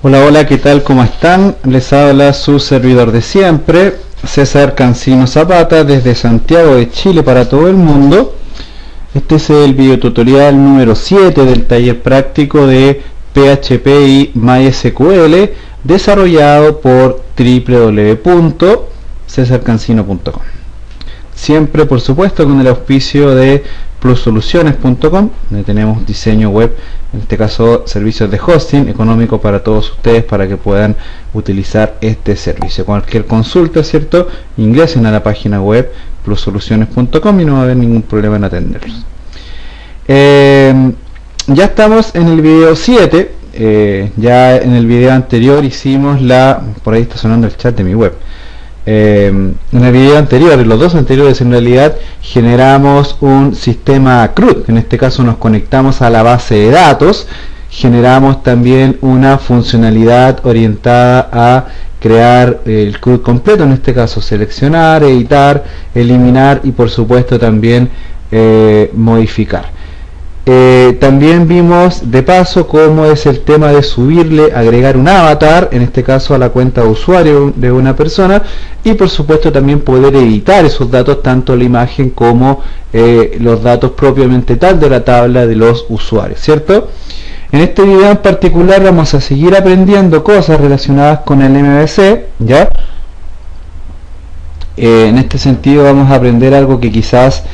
Hola, hola, ¿qué tal? ¿Cómo están? Les habla su servidor de siempre, César Cancino Zapata, desde Santiago de Chile para todo el mundo. Este es el videotutorial número 7 del taller práctico de PHP y MySQL, desarrollado por www.cesarcancino.com. Siempre, por supuesto, con el auspicio de plussoluciones.com, donde tenemos diseño web, en este caso servicios de hosting económico para todos ustedes, para que puedan utilizar este servicio. Cualquier consulta, ¿cierto? Ingresen a la página web plussoluciones.com y no va a haber ningún problema en atenderlos. Ya estamos en el video 7. Ya en el video anterior hicimos por ahí está sonando el chat de mi web. En el video anterior, en los dos anteriores, en realidad generamos un sistema CRUD. En este caso nos conectamos a la base de datos, generamos también una funcionalidad orientada a crear el CRUD completo, en este caso seleccionar, editar, eliminar y por supuesto también modificar. También vimos de paso cómo es el tema de subirle, agregar un avatar, en este caso a la cuenta de usuario de una persona, y por supuesto también poder editar esos datos, tanto la imagen como los datos propiamente tal de la tabla de los usuarios, ¿cierto? En este video en particular vamos a seguir aprendiendo cosas relacionadas con el MVC, ¿ya? En este sentido vamos a aprender algo que quizás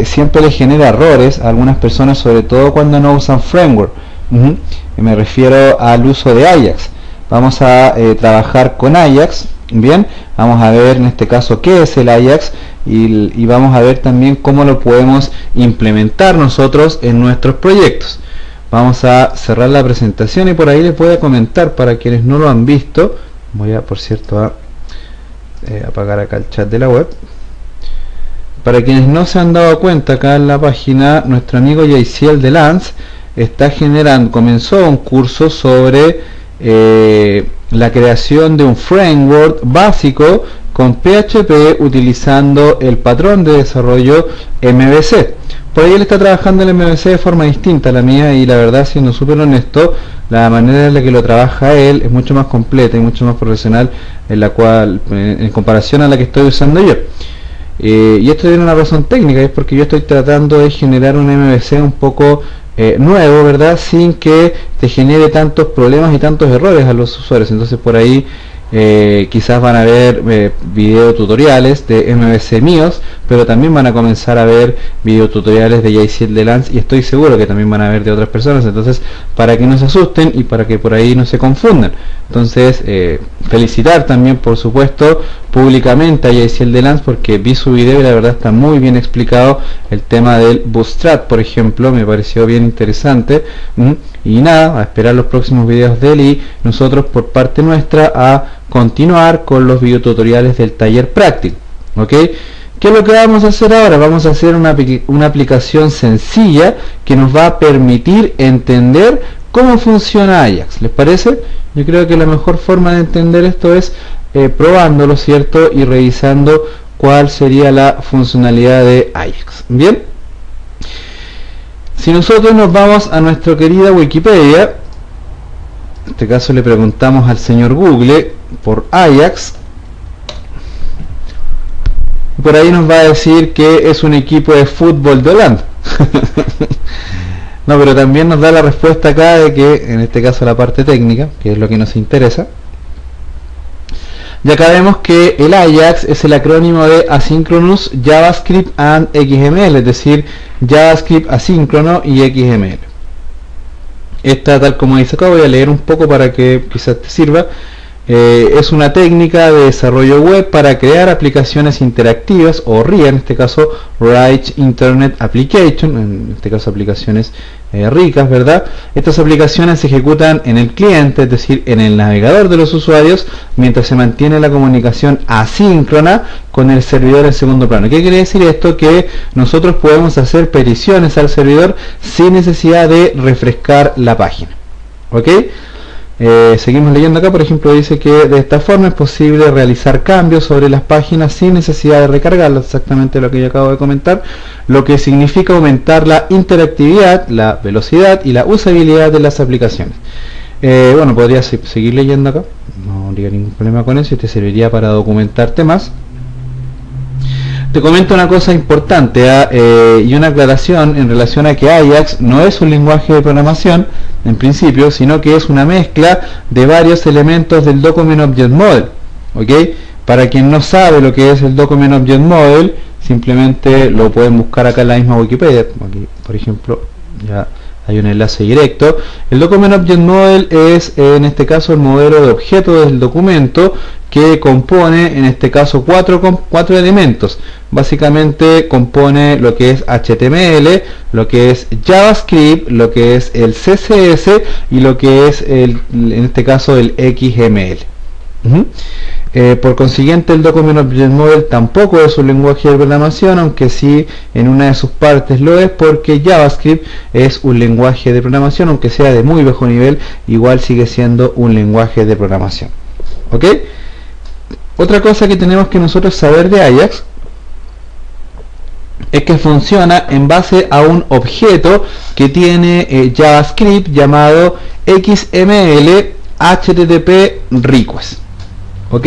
siempre les genera errores a algunas personas, sobre todo cuando no usan framework. Me refiero al uso de Ajax. Vamos a trabajar con Ajax. Bien, vamos a ver en este caso qué es el Ajax y vamos a ver también cómo lo podemos implementar nosotros en nuestros proyectos. Vamos a cerrar la presentación y por ahí les voy a comentar, para quienes no lo han visto, voy a, por cierto, a apagar acá el chat de la web. Para quienes no se han dado cuenta, acá en la página, nuestro amigo Yaciel de Lance comenzó un curso sobre la creación de un framework básico con PHP utilizando el patrón de desarrollo MVC. Por ahí él está trabajando el MVC de forma distinta a la mía, y la verdad, siendo súper honesto, la manera en la que lo trabaja él es mucho más completa y mucho más profesional en comparación a la que estoy usando yo. Y esto tiene una razón técnica, es porque yo estoy tratando de generar un MVC un poco nuevo, ¿verdad? Sin que te genere tantos problemas y tantos errores a los usuarios. Entonces por ahí quizás van a ver video tutoriales de MVC míos, pero también van a comenzar a ver video tutoriales de Yaciel de Lance, y estoy seguro que también van a ver de otras personas. Entonces, para que no se asusten y para que por ahí no se confundan, entonces felicitar también, por supuesto, públicamente a Yaciel de Lance, porque vi su video y la verdad está muy bien explicado el tema del Bootstrap, por ejemplo. Me pareció bien interesante. Y nada, a esperar los próximos videos de él, y nosotros por parte nuestra a continuar con los videotutoriales del taller práctico. ¿Ok? ¿Qué es lo que vamos a hacer ahora? Vamos a hacer una aplicación sencilla que nos va a permitir entender cómo funciona Ajax. ¿Les parece? Yo creo que la mejor forma de entender esto es probándolo, ¿cierto? Y revisando cuál sería la funcionalidad de Ajax. Bien. Si nosotros nos vamos a nuestra querida Wikipedia, en este caso le preguntamos al señor Google por Ajax, por ahí nos va a decir que es un equipo de fútbol de Holanda. No, pero también nos da la respuesta acá de que, en este caso, la parte técnica, que es lo que nos interesa. Y acá vemos que el Ajax es el acrónimo de Asynchronous JavaScript and XML, es decir, JavaScript asíncrono y XML. Esta, tal como dice acá, voy a leer un poco para que quizás te sirva. Es una técnica de desarrollo web para crear aplicaciones interactivas, o RIA, en este caso Rich Internet Application, en este caso aplicaciones ricas, ¿verdad? Estas aplicaciones se ejecutan en el cliente, es decir, en el navegador de los usuarios, mientras se mantiene la comunicación asíncrona con el servidor en segundo plano. ¿Qué quiere decir esto? Que nosotros podemos hacer peticiones al servidor sin necesidad de refrescar la página. ¿Ok? Seguimos leyendo acá. Por ejemplo, dice que de esta forma es posible realizar cambios sobre las páginas sin necesidad de recargarlas, exactamente lo que yo acabo de comentar, lo que significa aumentar la interactividad, la velocidad y la usabilidad de las aplicaciones. Bueno, podría seguir leyendo acá, no habría ningún problema con eso, y te serviría para documentarte más. Te comento una cosa importante y una aclaración en relación a que Ajax no es un lenguaje de programación en principio, sino que es una mezcla de varios elementos del Document Object Model. ¿Ok? Para quien no sabe lo que es el Document Object Model, simplemente lo pueden buscar acá en la misma Wikipedia. Aquí, por ejemplo, ya hay un enlace directo. El Document Object Model es, en este caso, el modelo de objeto del documento que compone, en este caso, cuatro elementos. Básicamente compone lo que es HTML, lo que es JavaScript, lo que es el CSS y lo que es, en este caso, el XML. Por consiguiente, el Document Object Model tampoco es un lenguaje de programación, aunque sí en una de sus partes lo es, porque JavaScript es un lenguaje de programación, aunque sea de muy bajo nivel, igual sigue siendo un lenguaje de programación. ¿Ok? Otra cosa que tenemos que nosotros saber de Ajax es que funciona en base a un objeto que tiene JavaScript llamado XML HTTP Request. ¿Ok?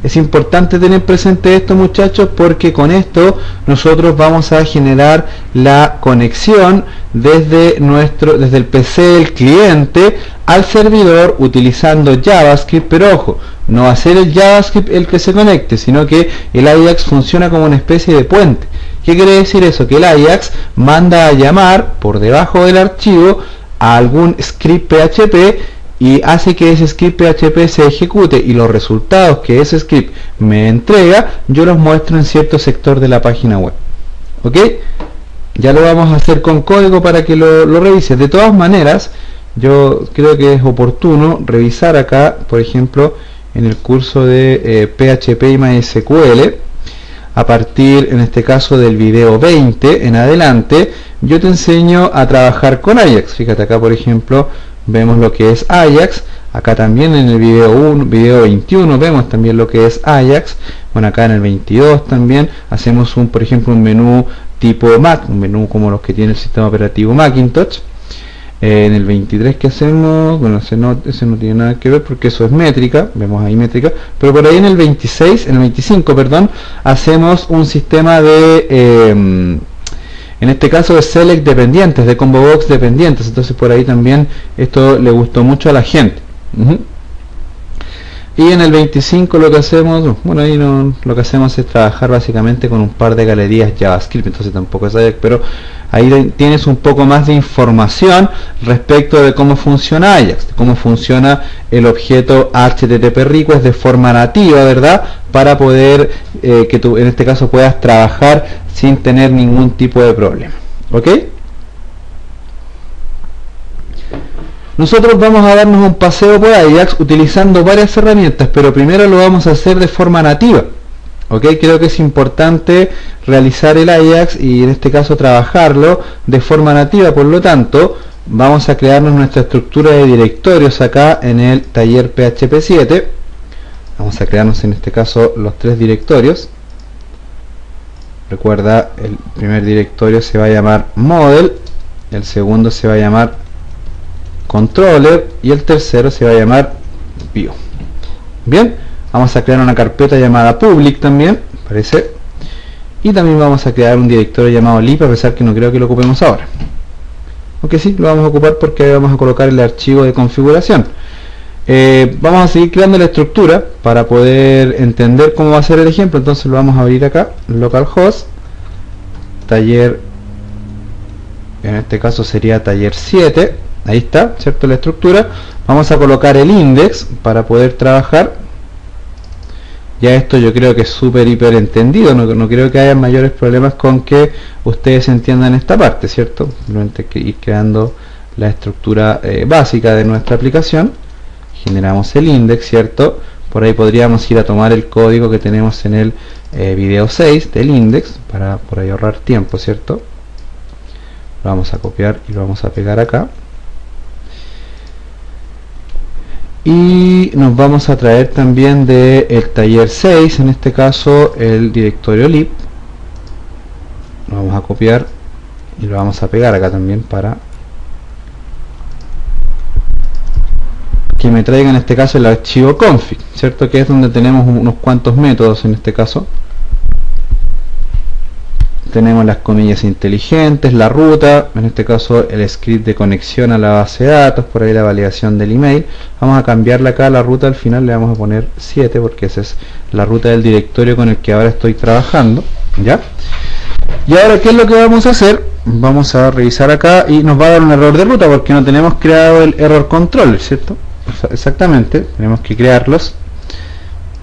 Es importante tener presente esto, muchachos, porque con esto nosotros vamos a generar la conexión desde el PC del cliente al servidor utilizando JavaScript, pero ojo, no va a ser el JavaScript el que se conecte, sino que el Ajax funciona como una especie de puente. ¿Qué quiere decir eso? Que el Ajax manda a llamar por debajo del archivo a algún script PHP y hace que ese script PHP se ejecute, y los resultados que ese script me entrega yo los muestro en cierto sector de la página web. ¿Ok? Ya lo vamos a hacer con código para que lo revises. De todas maneras, yo creo que es oportuno revisar acá, por ejemplo, en el curso de PHP y MySQL, a partir, en este caso, del video 20 en adelante, yo te enseño a trabajar con Ajax. Fíjate acá, por ejemplo, vemos lo que es Ajax. Acá también en el video 21 vemos también lo que es Ajax. Bueno, acá en el 22 también hacemos por ejemplo, un menú tipo Mac, un menú como los que tiene el sistema operativo Macintosh. En el 23 que hacemos, bueno, ese no tiene nada que ver porque eso es métrica, vemos ahí métrica, pero por ahí en el 25, perdón, hacemos un sistema de en este caso de select dependientes, de combo box dependientes. Entonces por ahí también esto le gustó mucho a la gente. Y en el 25 lo que hacemos, bueno, ahí lo que hacemos es trabajar básicamente con un par de galerías JavaScript, entonces tampoco es Ajax, pero ahí tienes un poco más de información respecto de cómo funciona Ajax, de cómo funciona el objeto HTTP Request de forma nativa, ¿verdad? Para poder que tú en este caso puedas trabajar sin tener ningún tipo de problema. ¿Ok? Nosotros vamos a darnos un paseo por Ajax utilizando varias herramientas, pero primero lo vamos a hacer de forma nativa. ¿Ok? Creo que es importante realizar el Ajax y en este caso trabajarlo de forma nativa. Por lo tanto, vamos a crearnos nuestra estructura de directorios acá en el taller PHP 7. Vamos a crearnos en este caso los 3 directorios. Recuerda, el primer directorio se va a llamar Model, el segundo se va a llamar Controller y el tercero se va a llamar View. Bien, vamos a crear una carpeta llamada Public también, parece, y también vamos a crear un directorio llamado lib, a pesar que no creo que lo ocupemos ahora. Aunque sí, lo vamos a ocupar porque vamos a colocar el archivo de configuración. Vamos a seguir creando la estructura para poder entender cómo va a ser el ejemplo. Entonces lo vamos a abrir acá, localhost, taller, en este caso sería taller 7. Ahí está, ¿cierto? La estructura. Vamos a colocar el index para poder trabajar. Ya esto yo creo que es súper hiper entendido. No creo que haya mayores problemas con que ustedes entiendan esta parte, ¿cierto? Simplemente hay que ir creando la estructura básica de nuestra aplicación. Generamos el index, ¿cierto? Por ahí podríamos ir a tomar el código que tenemos en el video 6 del index para por ahí ahorrar tiempo, ¿cierto? Lo vamos a copiar y lo vamos a pegar acá. Y nos vamos a traer también del taller 6, en este caso el directorio lib. Lo vamos a copiar y lo vamos a pegar acá también para que me traiga en este caso el archivo config, ¿cierto? Que es donde tenemos unos cuantos métodos en este caso. Tenemos las comillas inteligentes, la ruta, en este caso el script de conexión a la base de datos, por ahí la validación del email. Vamos a cambiarle acá la ruta, al final le vamos a poner 7 porque esa es la ruta del directorio con el que ahora estoy trabajando, ¿ya? Y ahora, ¿qué es lo que vamos a hacer? Vamos a revisar acá y nos va a dar un error de ruta porque no tenemos creado el error controller, ¿cierto? Exactamente, tenemos que crearlos.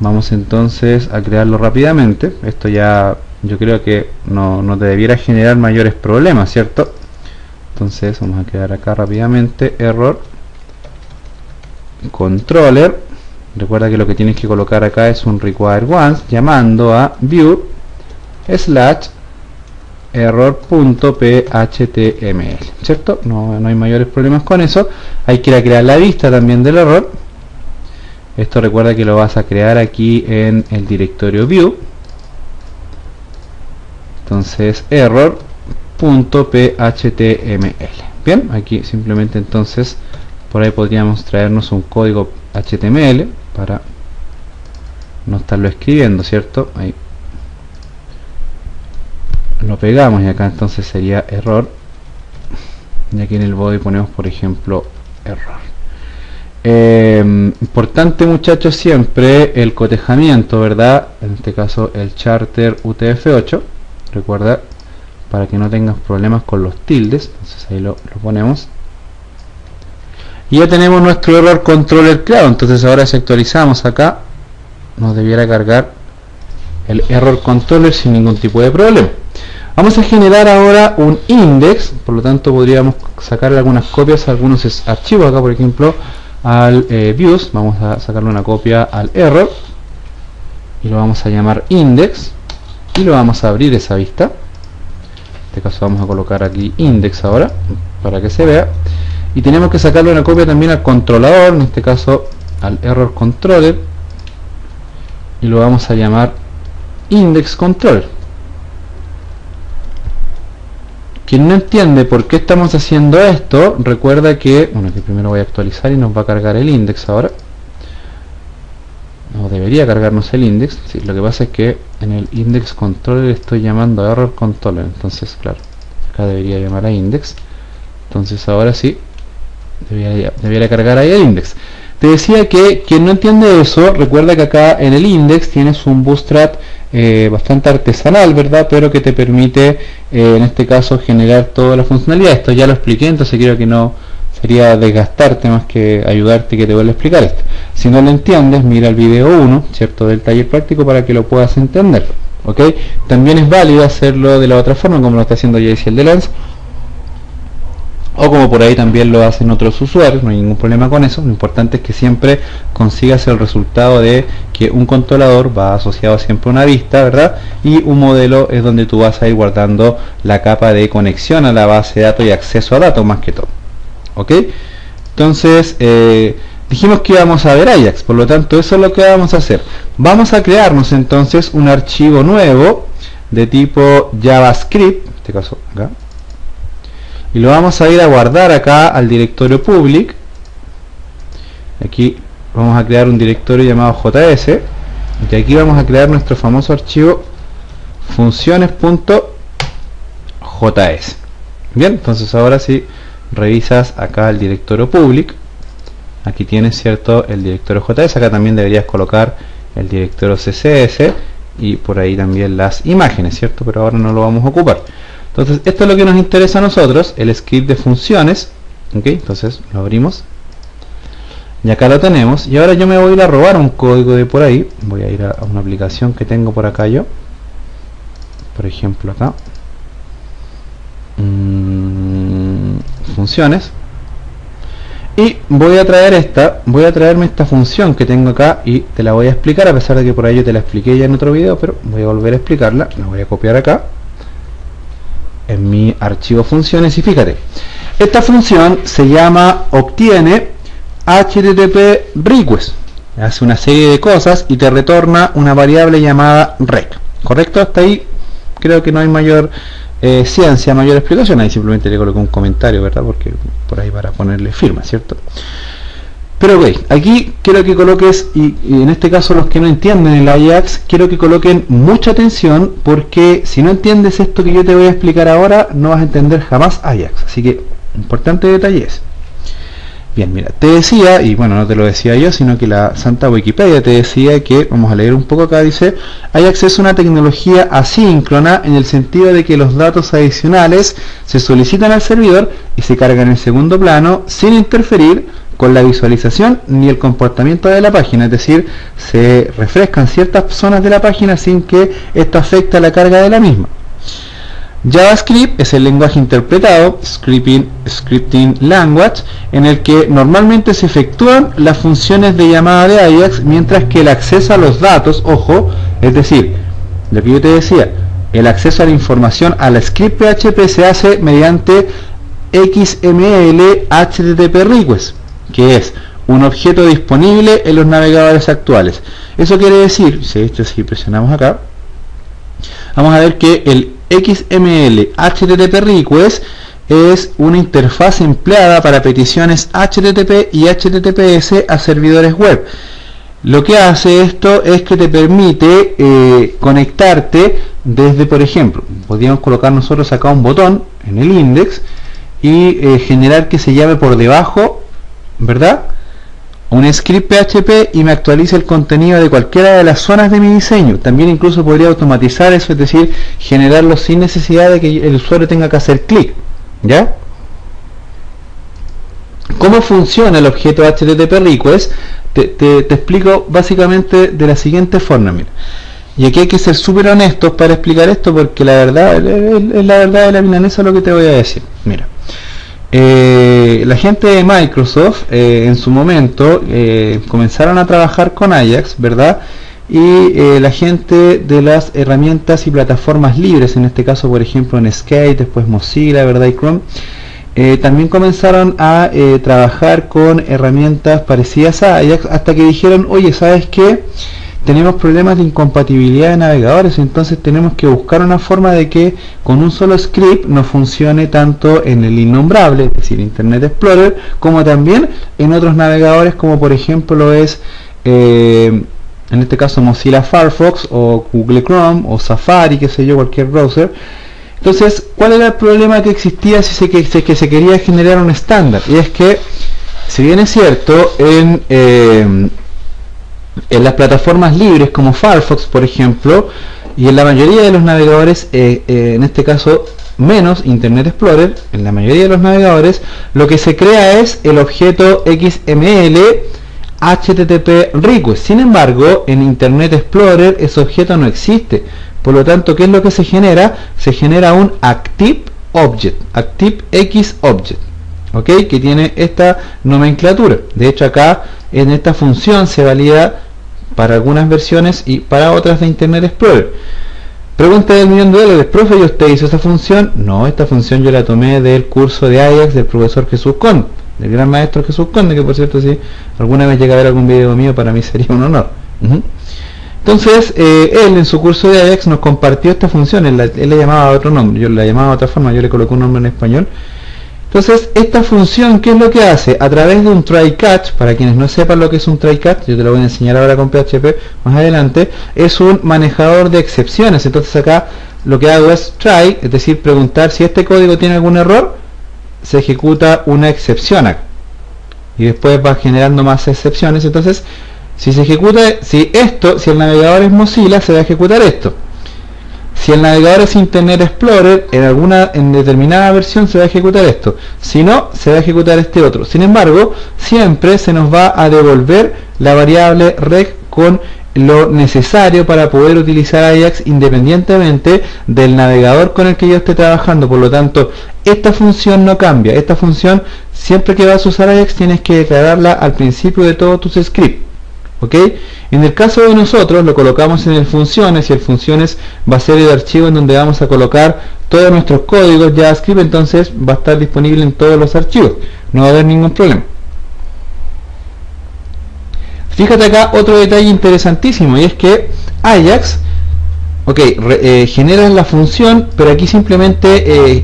Vamos entonces a crearlo rápidamente. Esto ya yo creo que no te debiera generar mayores problemas, ¿cierto? Entonces vamos a crear acá rápidamente error controller. Recuerda que lo que tienes que colocar acá es un require once llamando a view / error.phtml, ¿cierto? No hay mayores problemas con eso. Hay que ir a crear la vista también del error. Esto recuerda que lo vas a crear aquí en el directorio view. Entonces error.phtml. Bien, aquí simplemente entonces por ahí podríamos traernos un código HTML para no estarlo escribiendo, ¿cierto? Ahí lo pegamos y acá entonces sería error, y aquí en el body ponemos por ejemplo error. Importante, muchachos, siempre el cotejamiento, ¿verdad? En este caso el charter UTF-8, recuerda, para que no tengas problemas con los tildes. Entonces ahí lo ponemos y ya tenemos nuestro error controller creado. Entonces ahora si actualizamos acá nos debiera cargar el error controller sin ningún tipo de problema. Vamos a generar ahora un index, por lo tanto podríamos sacar algunas copias a algunos archivos. Acá por ejemplo al views, vamos a sacarle una copia al error y lo vamos a llamar index y lo vamos a abrir esa vista. En este caso vamos a colocar aquí index ahora para que se vea, y tenemos que sacarle una copia también al controlador, en este caso al error controller, y lo vamos a llamar index controller. Quien no entiende por qué estamos haciendo esto, recuerda que, bueno, que primero voy a actualizar y nos va a cargar el index ahora. No debería cargarnos el index. Sí, lo que pasa es que en el index controller estoy llamando a error controller, entonces claro, acá debería llamar a index. Entonces ahora sí debería cargar ahí el index. Te decía que quien no entiende eso, recuerda que acá en el index tienes un bootstrap bastante artesanal, ¿verdad? Pero que te permite en este caso generar toda la funcionalidad. Esto ya lo expliqué, entonces creo que no sería desgastarte más que ayudarte que te vuelva a explicar esto. Si no lo entiendes, mira el video 1, ¿cierto? Del taller práctico para que lo puedas entender, ¿ok? También es válido hacerlo de la otra forma, como lo está haciendo JCL de Lens, o como por ahí también lo hacen otros usuarios. No hay ningún problema con eso. Lo importante es que siempre consigas el resultado de que un controlador va asociado siempre a una vista, ¿verdad? Y un modelo es donde tú vas a ir guardando la capa de conexión a la base de datos y acceso a datos más que todo, ¿ok? Entonces dijimos que íbamos a ver Ajax, por lo tanto eso es lo que vamos a hacer. Vamos a crearnos entonces un archivo nuevo de tipo JavaScript, en este caso acá, y lo vamos a ir a guardar acá al directorio public. Aquí vamos a crear un directorio llamado JS, y aquí vamos a crear nuestro famoso archivo funciones.js. Bien, entonces ahora si revisas acá el directorio public, aquí tienes, cierto, el directorio JS. Acá también deberías colocar el directorio CSS y por ahí también las imágenes, cierto, pero ahora no lo vamos a ocupar. Entonces esto es lo que nos interesa a nosotros, el script de funciones, ¿ok? Entonces lo abrimos y acá lo tenemos. Y ahora yo me voy a ir a robar un código de por ahí. Voy a ir a una aplicación que tengo por acá yo, por ejemplo acá, funciones, y voy a traerme esta función que tengo acá y te la voy a explicar, a pesar de que por ahí yo te la expliqué ya en otro video, pero voy a volver a explicarla. La voy a copiar acá en mi archivo funciones, y fíjate, esta función se llama obtiene HTTP request, hace una serie de cosas y te retorna una variable llamada rec, ¿correcto? Hasta ahí creo que no hay mayor ciencia, mayor explicación. Ahí simplemente le coloco un comentario, ¿verdad? Porque por ahí para ponerle firma, ¿cierto? Pero ok, aquí quiero que coloques, y en este caso los que no entienden el Ajax, quiero que coloquen mucha atención, porque si no entiendes esto que yo te voy a explicar ahora, no vas a entender jamás Ajax. Así que, importante detalle es. Bien, mira, te decía, y bueno, no te lo decía yo, sino que la santa Wikipedia te decía que, vamos a leer un poco acá, dice: Ajax es una tecnología asíncrona en el sentido de que los datos adicionales se solicitan al servidor y se cargan en segundo plano sin interferir con la visualización ni el comportamiento de la página, es decir, se refrescan ciertas zonas de la página sin que esto afecte a la carga de la misma. JavaScript es el lenguaje interpretado, scripting language, en el que normalmente se efectúan las funciones de llamada de Ajax, mientras que el acceso a los datos, ojo, es decir, lo que yo te decía, el acceso a la información a la script PHP se hace mediante XML HTTP request, que es un objeto disponible en los navegadores actuales. Eso quiere decir, si presionamos acá, vamos a ver que el XML HTTP request es una interfaz empleada para peticiones HTTP y HTTPS a servidores web. Lo que hace esto es que te permite conectarte desde, por ejemplo, podríamos colocar nosotros acá un botón en el index y generar que se llame por debajo, ¿verdad?, un script PHP y me actualiza el contenido de cualquiera de las zonas de mi diseño. También incluso podría automatizar eso, es decir, generarlo sin necesidad de que el usuario tenga que hacer clic, ¿ya? ¿Cómo funciona el objeto HTTP request? Te explico básicamente de la siguiente forma, mira. Y aquí hay que ser súper honestos para explicar esto, porque la verdad es la verdad de la milanesa lo que te voy a decir. Mira, la gente de Microsoft en su momento comenzaron a trabajar con Ajax, ¿verdad? Y la gente de las herramientas y plataformas libres, en este caso por ejemplo en Skate, después Mozilla, ¿verdad?, y Chrome, también comenzaron a trabajar con herramientas parecidas a Ajax, hasta que dijeron: oye, ¿sabes qué? Tenemos problemas de incompatibilidad de navegadores, entonces tenemos que buscar una forma de que con un solo script nos funcione tanto en el innombrable, es decir, Internet Explorer, como también en otros navegadores, como por ejemplo lo es en este caso Mozilla Firefox o Google Chrome o Safari, qué sé yo, cualquier browser. Entonces, ¿cuál era el problema que existía si se quería generar un estándar? Y es que, si bien es cierto, en las plataformas libres como Firefox, por ejemplo, y en la mayoría de los navegadores, en este caso menos Internet Explorer, en la mayoría de los navegadores, lo que se crea es el objeto XML HTTP request. Sin embargo, en Internet Explorer ese objeto no existe. Por lo tanto, ¿qué es lo que se genera? Se genera un Active Object, ActiveX Object, ¿ok?, que tiene esta nomenclatura. De hecho, acá en esta función se valida para algunas versiones y para otras de Internet Explorer. Pregunta del $1.000.000, profe, ¿y usted hizo esa función? No, esta función yo la tomé del curso de Ajax del profesor Jesús Conde, del gran maestro Jesús Conde, que por cierto, si alguna vez llega a ver algún video mío, para mí sería un honor. Entonces, él en su curso de Ajax nos compartió esta función. Él le llamaba a otro nombre, yo la llamaba de otra forma, yo le coloqué un nombre en español. Entonces, esta función, ¿qué es lo que hace? A través de un try catch, para quienes no sepan lo que es un try catch, yo te lo voy a enseñar ahora con PHP más adelante, es un manejador de excepciones. Entonces acá lo que hago es try, es decir, preguntar si este código tiene algún error, se ejecuta una excepción acá. Y después va generando más excepciones. Entonces, si se ejecuta, si el navegador es Mozilla, se va a ejecutar esto. Si el navegador es Internet Explorer, en determinada versión se va a ejecutar esto. Si no, se va a ejecutar este otro. Sin embargo, siempre se nos va a devolver la variable reg con lo necesario para poder utilizar Ajax independientemente del navegador con el que yo esté trabajando. Por lo tanto, esta función no cambia. Esta función, siempre que vas a usar Ajax, tienes que declararla al principio de todos tus scripts. ¿Ok? En el caso de nosotros lo colocamos en el funciones, y el funciones va a ser el archivo en donde vamos a colocar todos nuestros códigos JavaScript. Entonces va a estar disponible en todos los archivos, no va a haber ningún problema. Fíjate acá otro detalle interesantísimo, y es que Ajax, ok, genera la función, pero aquí simplemente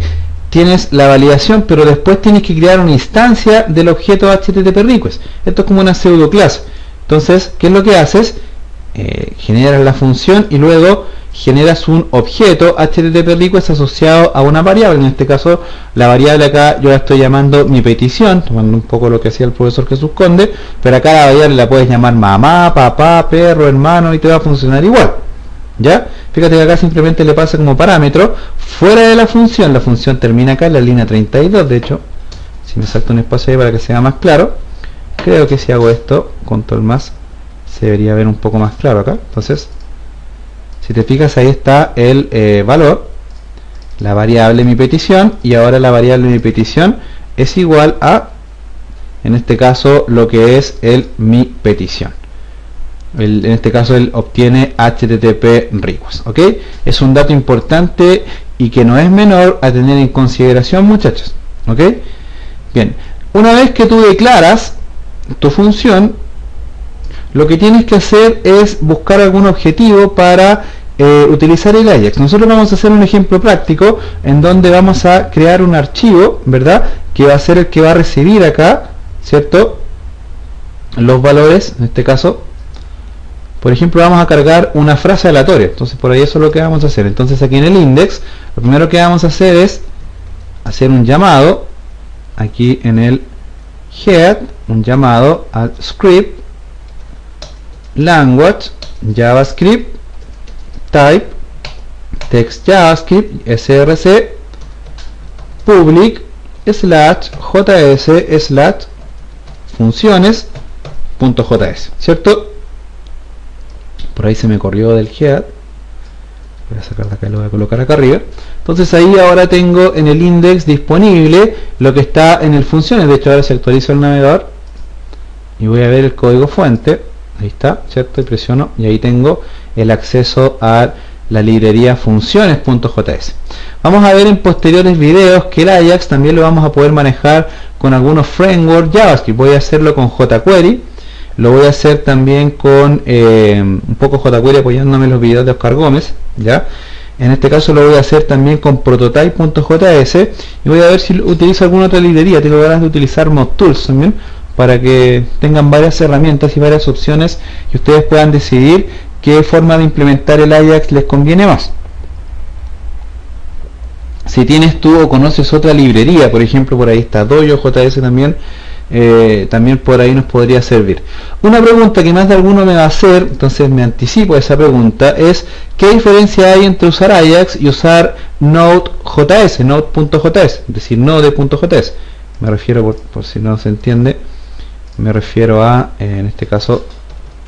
tienes la validación, pero después tienes que crear una instancia del objeto HTTP request. Esto es como una pseudo clase. Entonces, ¿qué es lo que haces? Generas la función y luego generas un objeto HTTP request asociado a una variable. En este caso, la variable acá yo la estoy llamando mi petición, tomando un poco lo que hacía el profesor Jesús Conde, pero acá la variable la puedes llamar mamá, papá, perro, hermano, y te va a funcionar igual. ¿Ya? Fíjate que acá simplemente le pasa como parámetro fuera de la función termina acá en la línea 32. De hecho, si me salto un espacio ahí para que sea más claro, creo que si hago esto, control más, se debería ver un poco más claro acá. Entonces, si te fijas, ahí está el valor, la variable mi petición, y ahora la variable mi petición es igual a, en este caso, lo que es el mi petición. En este caso él obtiene HTTP request, ¿ok? Es un dato importante y que no es menor a tener en consideración, muchachos, ¿ok? Bien, una vez que tú declaras tu función, lo que tienes que hacer es buscar algún objetivo para utilizar el Ajax. Nosotros vamos a hacer un ejemplo práctico en donde vamos a crear un archivo, ¿verdad? Que va a ser el que va a recibir acá, ¿cierto? Los valores, en este caso, por ejemplo, vamos a cargar una frase aleatoria. Entonces por ahí eso es lo que vamos a hacer. Entonces aquí en el index, lo primero que vamos a hacer es hacer un llamado aquí en el head, un llamado al script language javascript type text javascript src public slash js slash funciones.js, ¿cierto? Por ahí se me corrió del head, voy a sacar de acá y lo voy a colocar acá arriba. Entonces ahí ahora tengo en el index disponible lo que está en el funciones. De hecho ahora se actualiza el navegador y voy a ver el código fuente, ahí está, ¿cierto? Y presiono y ahí tengo el acceso a la librería funciones.js. Vamos a ver en posteriores videos que el Ajax también lo vamos a poder manejar con algunos frameworks JavaScript. Voy a hacerlo con jQuery, lo voy a hacer también con un poco jQuery apoyándome en los videos de Oscar Gómez, ¿ya? En este caso lo voy a hacer también con prototype.js y voy a ver si utilizo alguna otra librería. Tengo ganas de utilizar ModTools también para que tengan varias herramientas y varias opciones y ustedes puedan decidir qué forma de implementar el Ajax les conviene más. Si tienes tú o conoces otra librería, por ejemplo por ahí está Dojo.js también, también por ahí nos podría servir. Una pregunta que más de alguno me va a hacer, entonces me anticipo a esa pregunta, es ¿qué diferencia hay entre usar Ajax y usar Node.js, Node.js, es decir, Node.js? Me refiero, por si no se entiende, me refiero a, en este caso,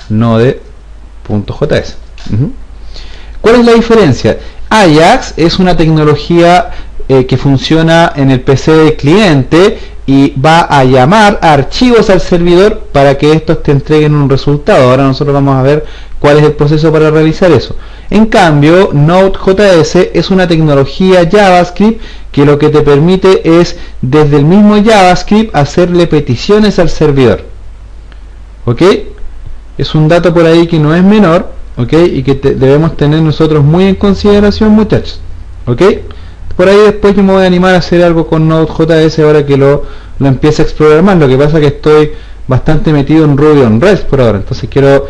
Node.js. ¿Cuál es la diferencia? Ajax es una tecnología que funciona en el PC del cliente y va a llamar a archivos al servidor para que estos te entreguen un resultado. Ahora nosotros vamos a ver cuál es el proceso para realizar eso. En cambio, Node.js es una tecnología JavaScript que lo que te permite es desde el mismo JavaScript hacerle peticiones al servidor. ¿Ok? Es un dato por ahí que no es menor, ¿ok? Y que debemos tener nosotros muy en consideración, muchachos. ¿Ok? Por ahí después yo me voy a animar a hacer algo con Node.js ahora que lo empiece a explorar más. Lo que pasa es que estoy bastante metido en Ruby on Rails por ahora. Entonces quiero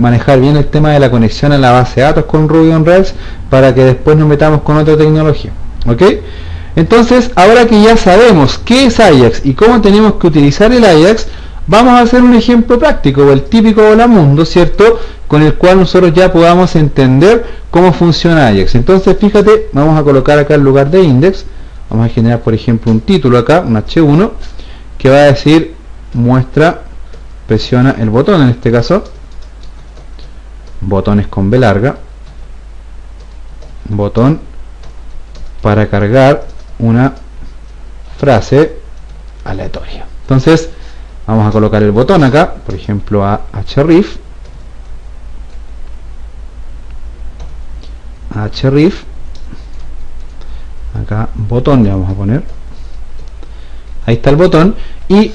manejar bien el tema de la conexión a la base de datos con Ruby on Rails para que después nos metamos con otra tecnología. ¿Ok? Entonces, ahora que ya sabemos qué es Ajax y cómo tenemos que utilizar el Ajax, vamos a hacer un ejemplo práctico, el típico Hola Mundo, ¿cierto? Con el cual nosotros ya podamos entender cómo funciona Ajax. Entonces, fíjate, vamos a colocar acá en lugar de index, vamos a generar, por ejemplo, un título acá, un H1, que va a decir, muestra, presiona el botón, en este caso, botones con B larga, botón para cargar una frase aleatoria. Entonces, vamos a colocar el botón acá, por ejemplo a href, acá botón le vamos a poner, ahí está el botón, y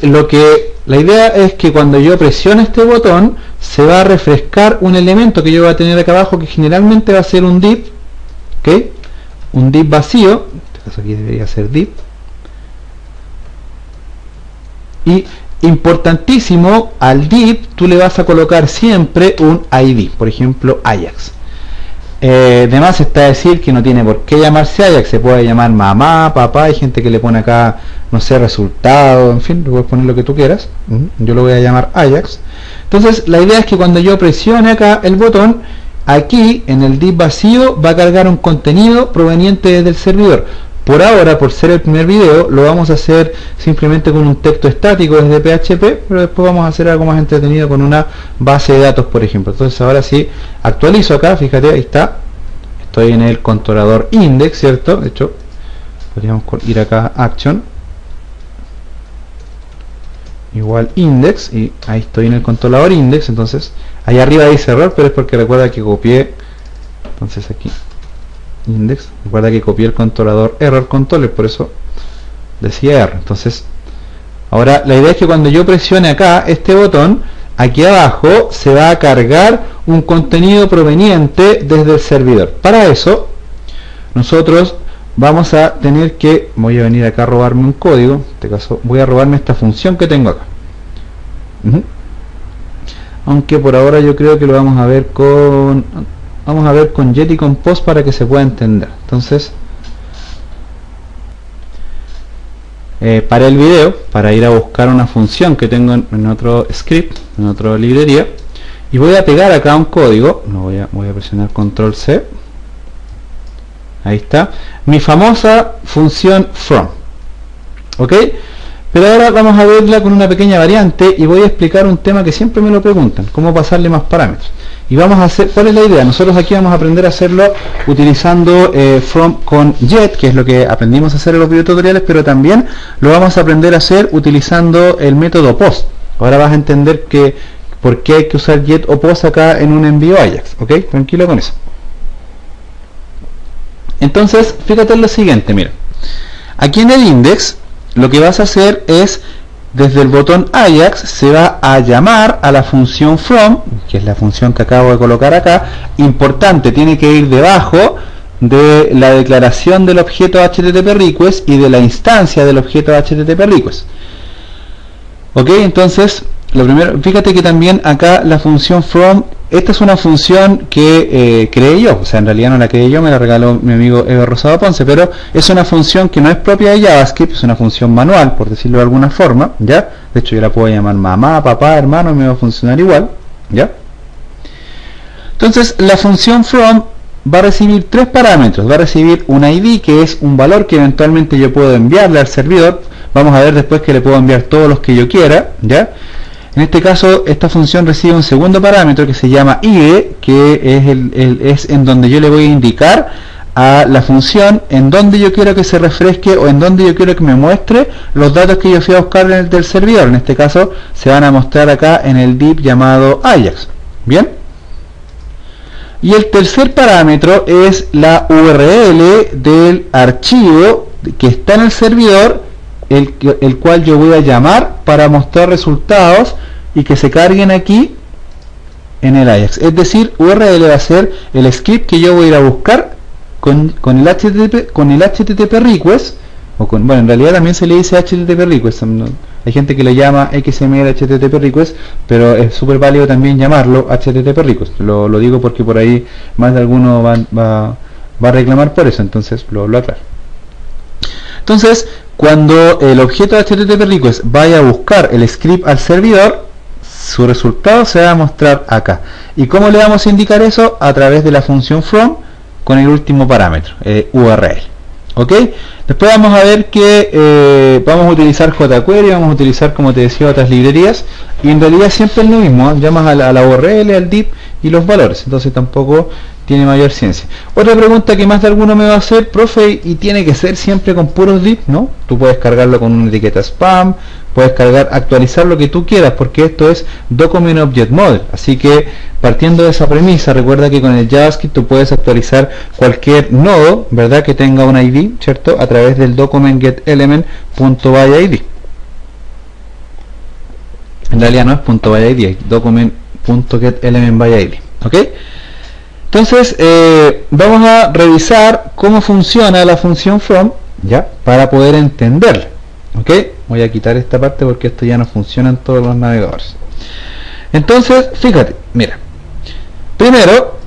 la idea es que cuando yo presione este botón se va a refrescar un elemento que yo voy a tener acá abajo, que generalmente va a ser un div, ¿ok? Un div vacío, en este eso aquí debería ser div. Y importantísimo, al div tú le vas a colocar siempre un ID, por ejemplo Ajax. Además está decir que no tiene por qué llamarse Ajax, se puede llamar mamá, papá, hay gente que le pone acá, no sé, resultado, en fin, le puedes poner lo que tú quieras. Yo lo voy a llamar Ajax. Entonces la idea es que cuando yo presione acá el botón, aquí en el div vacío va a cargar un contenido proveniente desde el servidor. Por ahora, por ser el primer video, lo vamos a hacer simplemente con un texto estático desde PHP, pero después vamos a hacer algo más entretenido con una base de datos, por ejemplo. Entonces ahora sí, actualizo acá, fíjate, ahí está. Estoy en el controlador index, ¿cierto? De hecho, podríamos ir acá a action. Igual index, y ahí estoy en el controlador index. Entonces, ahí arriba dice error, pero es porque recuerda que copié. Entonces aquí index, recuerda que copié el controlador error controller, por eso decía error. Entonces ahora la idea es que cuando yo presione acá este botón, aquí abajo se va a cargar un contenido proveniente desde el servidor. Para eso nosotros vamos a tener que, voy a venir acá a robarme un código, en este caso voy a robarme esta función que tengo acá. Aunque por ahora yo creo que lo vamos a ver con Jet y con Post para que se pueda entender. Entonces, para el video, para ir a buscar una función que tengo en otro script, en otra librería, y voy a pegar acá un código. Voy a presionar control C. Ahí está, mi famosa función from. ¿Ok? Pero ahora vamos a verla con una pequeña variante y voy a explicar un tema que siempre me lo preguntan, cómo pasarle más parámetros. Y vamos a hacer, ¿cuál es la idea? Nosotros aquí vamos a aprender a hacerlo utilizando from con Jet, que es lo que aprendimos a hacer en los videotutoriales, pero también lo vamos a aprender a hacer utilizando el método post. Ahora vas a entender que por qué hay que usar Jet o post acá en un envío Ajax, ¿ok? Tranquilo con eso. Entonces, fíjate en lo siguiente, mira. Aquí en el index, lo que vas a hacer es, desde el botón Ajax, se va a llamar a la función from, que es la función que acabo de colocar acá. Importante, tiene que ir debajo de la declaración del objeto HTTP request y de la instancia del objeto HTTP request. Ok, entonces, lo primero, fíjate que también acá la función from, esta es una función que creé yo, o sea, en realidad no la creé yo, me la regaló mi amigo Eber Rosado Ponce, pero es una función que no es propia de JavaScript, es una función manual, por decirlo de alguna forma, ¿ya? De hecho yo la puedo llamar mamá, papá, hermano, y me va a funcionar igual, ¿ya? Entonces, la función from va a recibir tres parámetros. Va a recibir un ID, que es un valor que eventualmente yo puedo enviarle al servidor. Vamos a ver después que le puedo enviar todos los que yo quiera, ¿ya? En este caso, esta función recibe un segundo parámetro que se llama ID, que es en donde yo le voy a indicar a la función en donde yo quiero que se refresque o en donde yo quiero que me muestre los datos que yo fui a buscar del servidor. En este caso, se van a mostrar acá en el div llamado Ajax. ¿Bien? Y el tercer parámetro es la URL del archivo que está en el servidor, el cual yo voy a llamar para mostrar resultados y que se carguen aquí en el Ajax. Es decir, URL va a ser el script que yo voy a ir a buscar con el HTTP request, bueno, en realidad también se le dice HTTP request. Hay gente que le llama XML HTTP request, pero es súper válido también llamarlo HTTP request. Lo digo porque por ahí más de alguno va a reclamar por eso, entonces lo aclaro. Entonces, cuando el objeto HTTP request vaya a buscar el script al servidor, su resultado se va a mostrar acá. ¿Y cómo le vamos a indicar eso? A través de la función from con el último parámetro, URL. ¿Ok? Después vamos a ver que vamos a utilizar jQuery, vamos a utilizar, como te decía, otras librerías, y en realidad siempre es lo mismo, llamas a la URL, al div y los valores, entonces tampoco tiene mayor ciencia. Otra pregunta que más de alguno me va a hacer: profe, y tiene que ser siempre con puros div, ¿no? Tú puedes cargarlo con una etiqueta spam, puedes actualizar lo que tú quieras, porque esto es Document Object Model. Así que, partiendo de esa premisa, recuerda que con el JavaScript tú puedes actualizar cualquier nodo, ¿verdad?, que tenga un ID, ¿cierto?, a través del document.getElement.byId. En realidad no es .byId, es document.getElementById. ¿Ok? Entonces, vamos a revisar cómo funciona la función from ¿ya? Para poder entenderlo, ¿ok? Voy a quitar esta parte porque esto ya no funciona en todos los navegadores. Entonces, fíjate, mira, primero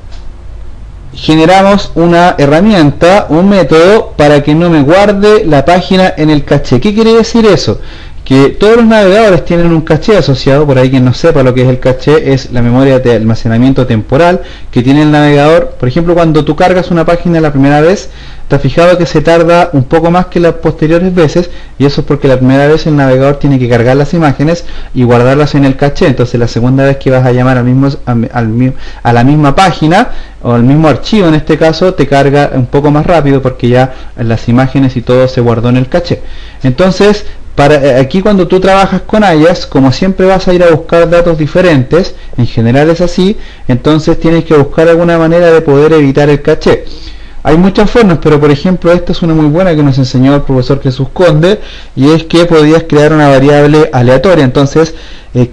generamos una herramienta, un método para que no me guarde la página en el caché. ¿Qué quiere decir eso? Que todos los navegadores tienen un caché asociado. Por ahí quien no sepa lo que es el caché, es la memoria de almacenamiento temporal que tiene el navegador. Por ejemplo, cuando tú cargas una página la primera vez, te has fijado que se tarda un poco más que las posteriores veces, y eso es porque la primera vez el navegador tiene que cargar las imágenes y guardarlas en el caché. Entonces la segunda vez que vas a llamar a la misma página o al mismo archivo, en este caso, te carga un poco más rápido porque ya las imágenes y todo se guardó en el caché. Entonces, aquí cuando tú trabajas con Ajax, como siempre vas a ir a buscar datos diferentes, en general es así, entonces tienes que buscar alguna manera de poder evitar el caché. Hay muchas formas, pero por ejemplo esta es una muy buena que nos enseñó el profesor Jesús Conde, y es que podías crear una variable aleatoria. Entonces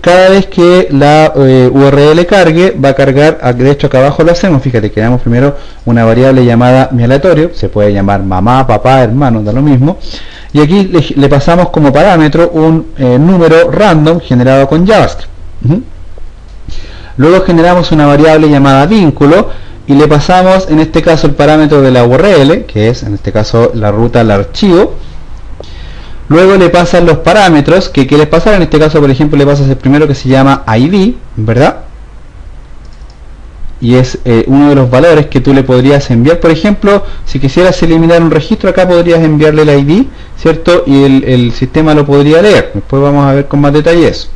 cada vez que la URL cargue, va a cargar, de hecho acá abajo lo hacemos, fíjate, creamos primero una variable llamada mi aleatorio, se puede llamar mamá, papá, hermano, da lo mismo, y aquí le pasamos como parámetro un número random generado con JavaScript. Luego generamos una variable llamada vínculo y le pasamos en este caso el parámetro de la URL, que es en este caso la ruta al archivo. Luego le pasan los parámetros que quieres pasar, en este caso por ejemplo le pasas el primero que se llama ID, ¿verdad? Y es uno de los valores que tú le podrías enviar. Por ejemplo, si quisieras eliminar un registro, acá podrías enviarle el ID, ¿cierto? Y el sistema lo podría leer. Después vamos a ver con más detalle eso.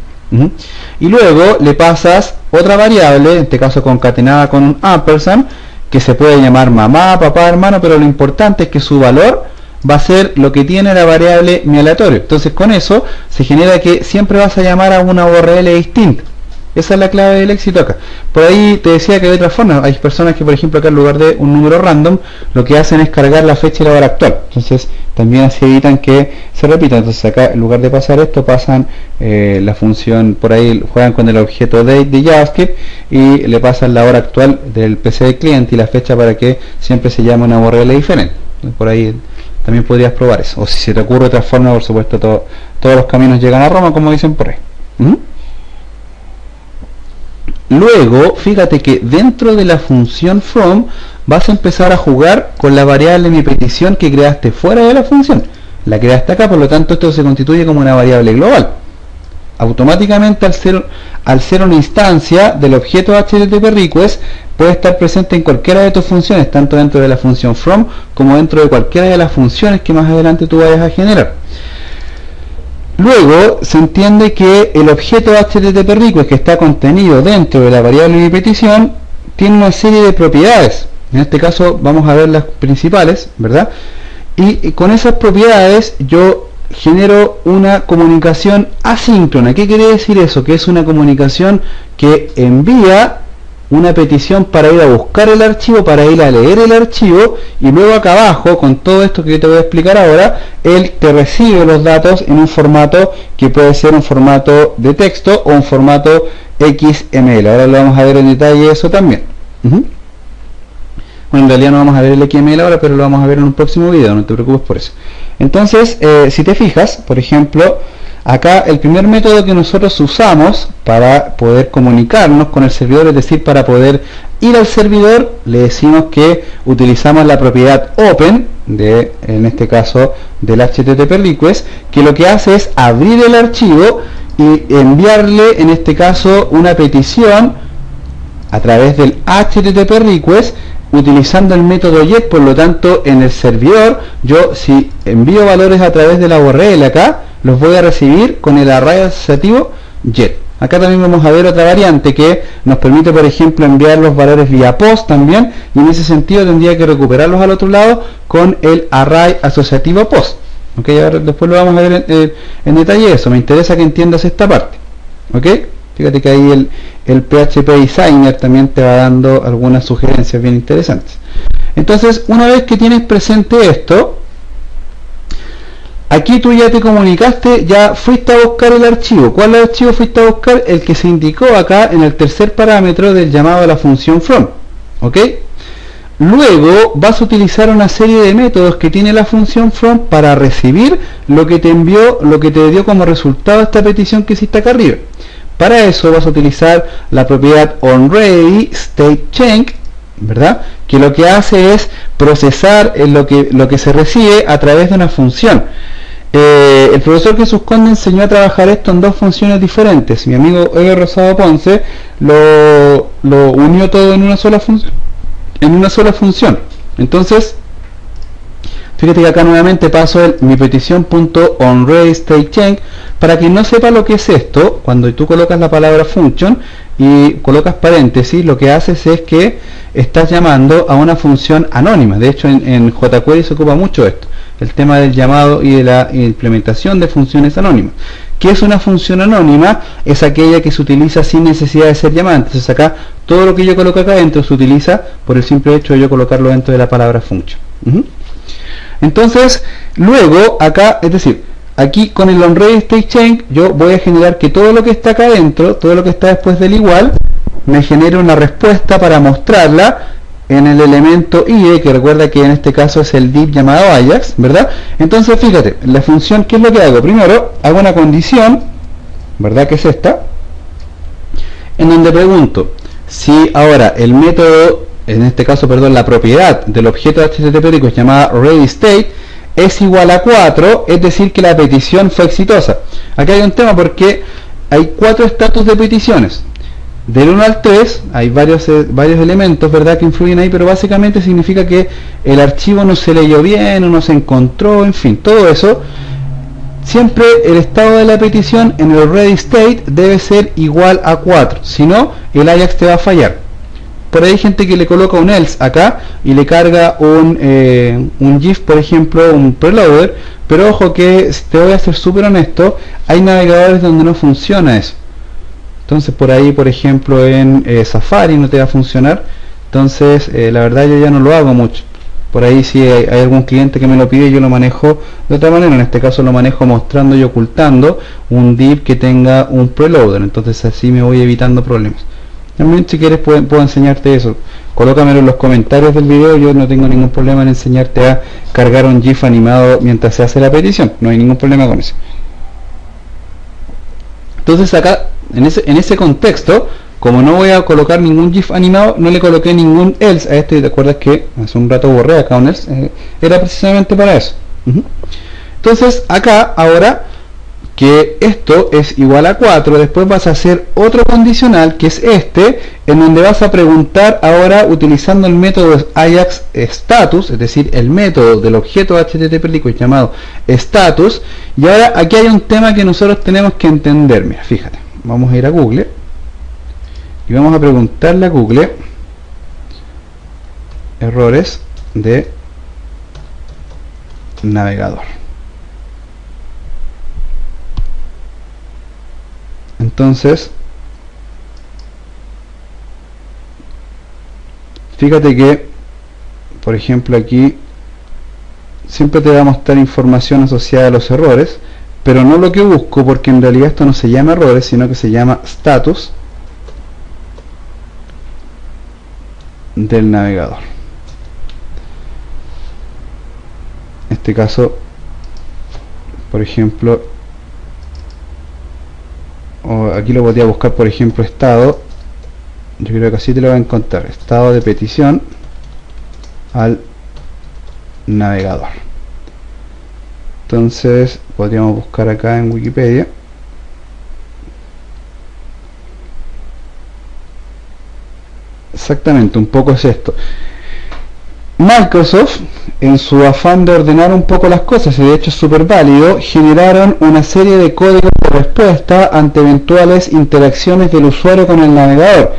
Y luego le pasas otra variable, en este caso concatenada con un ampersand, que se puede llamar mamá, papá, hermano, pero lo importante es que su valor va a ser lo que tiene la variable mi aleatorio. Entonces con eso se genera que siempre vas a llamar a una URL distinta. Esa es la clave del éxito acá. Por ahí te decía que de otra forma, hay personas que por ejemplo acá en lugar de un número random, lo que hacen es cargar la fecha y la hora actual. Entonces también así evitan que se repita. Entonces acá en lugar de pasar esto, pasan la función, por ahí juegan con el objeto date de JavaScript y le pasan la hora actual del PC del cliente y la fecha para que siempre se llame una URL diferente. Por ahí también podrías probar eso. O si se te ocurre otra forma, por supuesto todos los caminos llegan a Roma, como dicen por ahí. Luego, fíjate que dentro de la función from vas a empezar a jugar con la variable mi petición que creaste fuera de la función. La creaste acá, por lo tanto esto se constituye como una variable global. Automáticamente al ser una instancia del objeto HTTP request, puede estar presente en cualquiera de tus funciones, tanto dentro de la función from como dentro de cualquiera de las funciones que más adelante tú vayas a generar. Luego se entiende que el objeto HTTP request que está contenido dentro de la variable mi petición tiene una serie de propiedades. En este caso vamos a ver las principales, ¿verdad? Y con esas propiedades yo genero una comunicación asíncrona. ¿Qué quiere decir eso? Que es una comunicación que envía una petición para ir a buscar el archivo, para ir a leer el archivo, y luego acá abajo, con todo esto que yo te voy a explicar ahora, él te recibe los datos en un formato que puede ser un formato de texto o un formato XML. Ahora lo vamos a ver en detalle eso también. Bueno, en realidad no vamos a ver el XML ahora, pero lo vamos a ver en un próximo video, no te preocupes por eso. Entonces, si te fijas, por ejemplo, acá el primer método que nosotros usamos para poder comunicarnos con el servidor, es decir, para poder ir al servidor, le decimos que utilizamos la propiedad open, en este caso del HTTP request, que lo que hace es abrir el archivo y enviarle, en este caso, una petición a través del HTTP request, utilizando el método get. Por lo tanto, en el servidor, yo si envío valores a través de la URL acá, los voy a recibir con el array asociativo get. Acá también vamos a ver otra variante que nos permite, por ejemplo, enviar los valores vía post también, y en ese sentido tendría que recuperarlos al otro lado con el array asociativo post. Ok, ahora después lo vamos a ver en detalle eso. Me interesa que entiendas esta parte. Ok, fíjate que ahí el PHP Designer también te va dando algunas sugerencias bien interesantes. Entonces, una vez que tienes presente esto, aquí tú ya te comunicaste, ya fuiste a buscar el archivo. ¿Cuál archivo fuiste a buscar? El que se indicó acá en el tercer parámetro del llamado a la función from. ¿Ok? Luego vas a utilizar una serie de métodos que tiene la función from para recibir lo que te envió, lo que te dio como resultado esta petición que hiciste acá arriba. Para eso vas a utilizar la propiedad onReadyStateChange, ¿verdad? Que lo que hace es procesar lo que se recibe a través de una función. El profesor Jesús Conde enseñó a trabajar esto en dos funciones diferentes. Mi amigo Eber Rosado Ponce lo unió todo en una sola función. Entonces, fíjate que acá nuevamente paso mi petición.onReadyStateChange. Para quien no sepa lo que es esto, cuando tú colocas la palabra function y colocas paréntesis, lo que haces es que estás llamando a una función anónima. De hecho, en jQuery se ocupa mucho esto, el tema del llamado y de la implementación de funciones anónimas. ¿Qué es una función anónima? Es aquella que se utiliza sin necesidad de ser llamada. Entonces acá, todo lo que yo coloco acá dentro se utiliza por el simple hecho de yo colocarlo dentro de la palabra function. Entonces, luego acá, es decir, aquí con el onReadyStateChange yo voy a generar que todo lo que está acá adentro, todo lo que está después del igual, me genere una respuesta para mostrarla en el elemento IE, que recuerda que en este caso es el div llamado Ajax, ¿verdad? Entonces fíjate, la función, ¿qué es lo que hago? Primero hago una condición, ¿verdad? Que es esta, en donde pregunto si ahora el método, en este caso, perdón, la propiedad del objeto HTTP que es llamada readyState es igual a 4, es decir que la petición fue exitosa. Aquí hay un tema porque hay 4 estatus de peticiones. Del 1 al 3 hay varios elementos, ¿verdad?, que influyen ahí, pero básicamente significa que el archivo no se leyó bien o no se encontró, en fin, todo eso. Siempre el estado de la petición en el ready state debe ser igual a 4, si no el Ajax te va a fallar. Por ahí hay gente que le coloca un else acá y le carga un GIF, por ejemplo, un preloader, pero ojo que, te voy a ser súper honesto, hay navegadores donde no funciona eso. Entonces por ahí, por ejemplo, en Safari no te va a funcionar. Entonces la verdad yo ya no lo hago mucho. Por ahí si hay algún cliente que me lo pide, yo lo manejo de otra manera. En este caso lo manejo mostrando y ocultando un div que tenga un preloader. Entonces así me voy evitando problemas. También si quieres puedo enseñarte eso. Colócamelo en los comentarios del video. Yo no tengo ningún problema en enseñarte a cargar un GIF animado mientras se hace la petición. No hay ningún problema con eso. Entonces acá, en ese contexto, como no voy a colocar ningún GIF animado, no le coloqué ningún else a este. ¿Te acuerdas que hace un rato borré acá un else? Era precisamente para eso. Entonces acá, ahora que esto es igual a 4, después vas a hacer otro condicional, que es este, en donde vas a preguntar ahora utilizando el método Ajax status, es decir, el método del objeto HTTP request llamado status. Y ahora aquí hay un tema que nosotros tenemos que entender. Mira, fíjate, vamos a ir a Google y vamos a preguntarle a Google errores de navegador. Entonces, fíjate que, por ejemplo, aquí siempre te va a mostrar información asociada a los errores, pero no lo que busco, porque en realidad esto no se llama errores, sino que se llama status del navegador. En este caso, por ejemplo, aquí lo podría buscar, por ejemplo, estado. Yo creo que así te lo voy a encontrar, estado de petición al navegador. Entonces podríamos buscar acá en Wikipedia. Exactamente, un poco es esto. Microsoft, en su afán de ordenar un poco las cosas, y de hecho es súper válido, generaron una serie de códigos de respuesta ante eventuales interacciones del usuario con el navegador.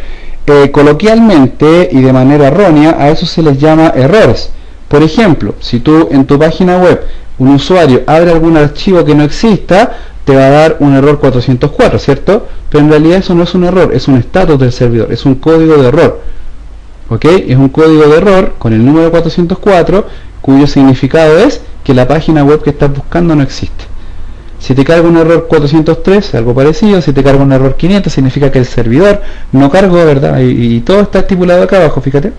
Coloquialmente y de manera errónea, a eso se les llama errores. Por ejemplo, si tú en tu página web un usuario abre algún archivo que no exista, te va a dar un error 404, ¿cierto? Pero en realidad eso no es un error, es un estatus del servidor, es un código de error. ¿Ok? Es un código de error con el número 404, cuyo significado es que la página web que estás buscando no existe. Si te carga un error 403, algo parecido. Si te carga un error 500, significa que el servidor no cargó, ¿verdad? Y todo está estipulado acá abajo, fíjate.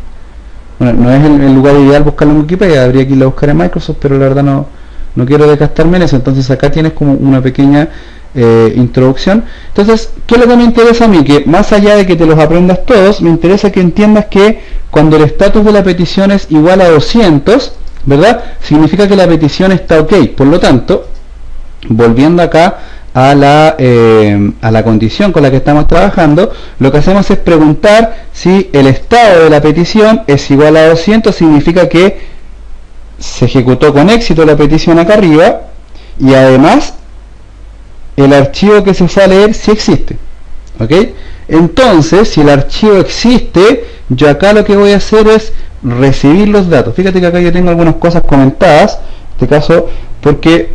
bueno, no es el lugar ideal buscarlo en Wikipedia, habría que ir a buscar en Microsoft, pero la verdad no quiero desgastarme en eso. Entonces acá tienes como una pequeña introducción. Entonces, ¿qué es lo que me interesa a mí? Que más allá de que te los aprendas todos, me interesa que entiendas que cuando el estatus de la petición es igual a 200, ¿verdad? Significa que la petición está ok. Por lo tanto, volviendo acá a la condición con la que estamos trabajando, lo que hacemos es preguntar si el estado de la petición es igual a 200, significa que se ejecutó con éxito la petición acá arriba, y además el archivo que se fue a leer sí existe. ¿Ok? Entonces, si el archivo existe, yo acá lo que voy a hacer es recibir los datos. Fíjate que acá yo tengo algunas cosas comentadas, en este caso, porque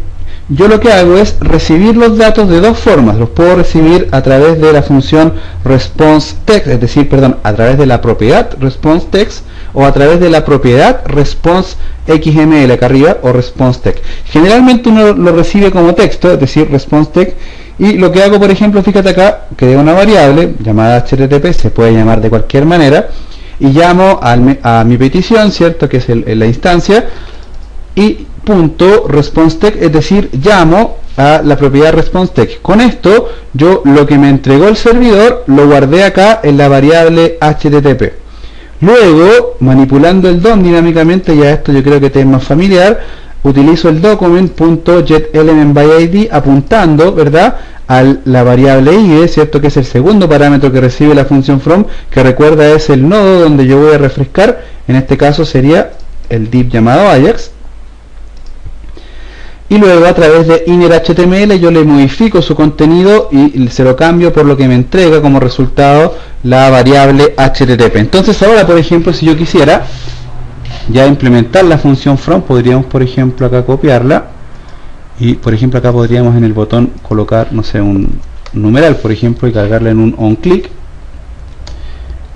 yo lo que hago es recibir los datos de dos formas. Los puedo recibir a través de la función response-text, es decir, perdón, a través de la propiedad response-text, o a través de la propiedad response-xml acá arriba, o response-text. Generalmente uno lo recibe como texto, es decir, response-text, y lo que hago, por ejemplo, fíjate acá, que una variable llamada HTTP, se puede llamar de cualquier manera, y llamo a mi petición, ¿cierto? Que es la instancia, y punto response-text, es decir, llamo a la propiedad response-text. Con esto, yo lo que me entregó el servidor, lo guardé acá en la variable HTTP. Luego, manipulando el DOM dinámicamente, ya esto yo creo que te es más familiar, utilizo el document.getElementById apuntando, ¿verdad?, a la variable id, ¿cierto?, que es el segundo parámetro que recibe la función from, que recuerda es el nodo donde yo voy a refrescar. En este caso sería el div llamado Ajax. Y luego a través de inner.html yo le modifico su contenido y se lo cambio por lo que me entrega como resultado la variable HTTP. Entonces ahora, por ejemplo, si yo quisiera ya implementar la función from, podríamos, por ejemplo, acá copiarla y, por ejemplo, acá podríamos en el botón colocar, no sé, un numeral, por ejemplo, y cargarle en un onClick,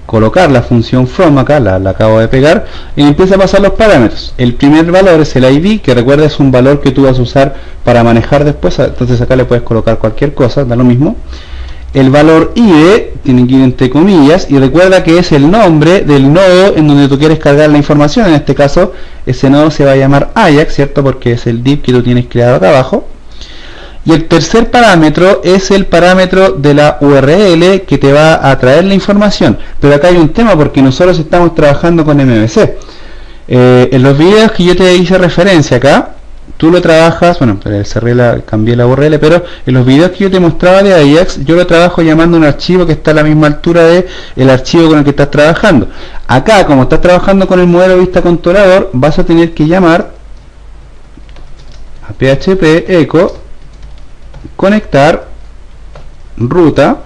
colocar la función from acá, la acabo de pegar, y empieza a pasar los parámetros. El primer valor es el ID, que recuerda es un valor que tú vas a usar para manejar después, entonces acá le puedes colocar cualquier cosa, da lo mismo. El valor ID tiene que ir entre comillas, y recuerda que es el nombre del nodo en donde tú quieres cargar la información. En este caso, ese nodo se va a llamar Ajax, ¿cierto? Porque es el div que tú tienes creado acá abajo. Y el tercer parámetro es el parámetro de la URL que te va a traer la información. Pero acá hay un tema porque nosotros estamos trabajando con MVC. En los videos que yo te hice referencia acá, tú lo trabajas, bueno, cambié la URL, pero en los videos que yo te mostraba de Ajax, yo lo trabajo llamando un archivo que está a la misma altura de el archivo con el que estás trabajando. Acá, como estás trabajando con el modelo vista controlador, vas a tener que llamar a php echo conectar ruta,